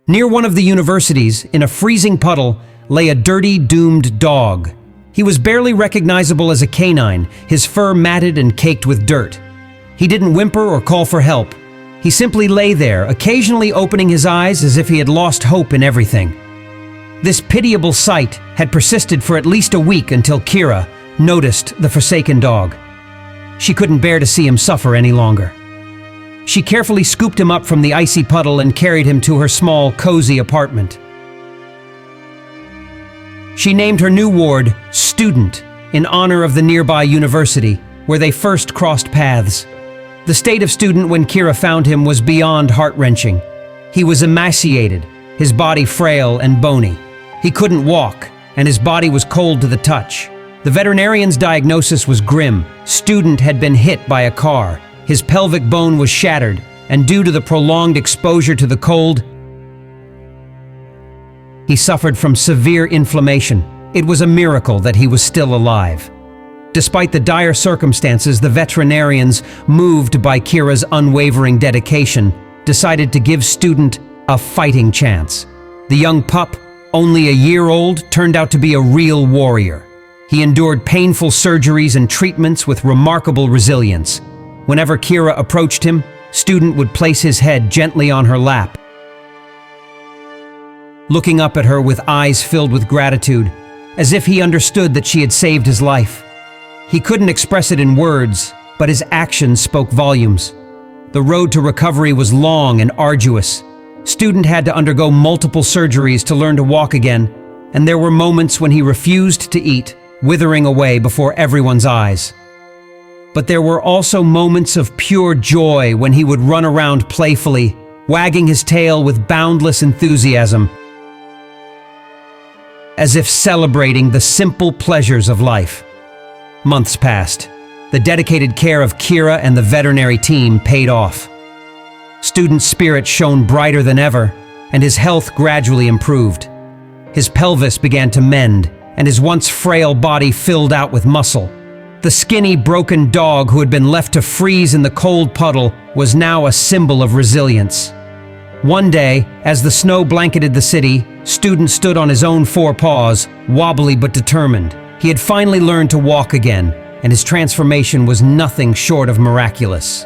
Near one of the universities, in a freezing puddle, lay a dirty, doomed dog. He was barely recognizable as a canine, his fur matted and caked with dirt. He didn't whimper or call for help. He simply lay there, occasionally opening his eyes as if he had lost hope in everything. This pitiable sight had persisted for at least a week until Kira noticed the forsaken dog. She couldn't bear to see him suffer any longer. She carefully scooped him up from the icy puddle and carried him to her small, cozy apartment. She named her new ward Student in honor of the nearby university, where they first crossed paths. The state of Student when Kira found him was beyond heart-wrenching. He was emaciated, his body frail and bony. He couldn't walk, and his body was cold to the touch. The veterinarian's diagnosis was grim. Student had been hit by a car. His pelvic bone was shattered, and due to the prolonged exposure to the cold, he suffered from severe inflammation. It was a miracle that he was still alive. Despite the dire circumstances, the veterinarians, moved by Kira's unwavering dedication, decided to give Student a fighting chance. The young pup, only a year old, turned out to be a real warrior. He endured painful surgeries and treatments with remarkable resilience. Whenever Kira approached him, Student would place his head gently on her lap, looking up at her with eyes filled with gratitude, as if he understood that she had saved his life. He couldn't express it in words, but his actions spoke volumes. The road to recovery was long and arduous. Student had to undergo multiple surgeries to learn to walk again, and there were moments when he refused to eat, withering away before everyone's eyes. But there were also moments of pure joy when he would run around playfully, wagging his tail with boundless enthusiasm, as if celebrating the simple pleasures of life. Months passed. The dedicated care of Kira and the veterinary team paid off. Student's spirit shone brighter than ever, and his health gradually improved. His pelvis began to mend, and his once frail body filled out with muscle. The skinny, broken dog who had been left to freeze in the cold puddle was now a symbol of resilience. One day, as the snow blanketed the city, Student stood on his own four paws, wobbly but determined. He had finally learned to walk again, and his transformation was nothing short of miraculous.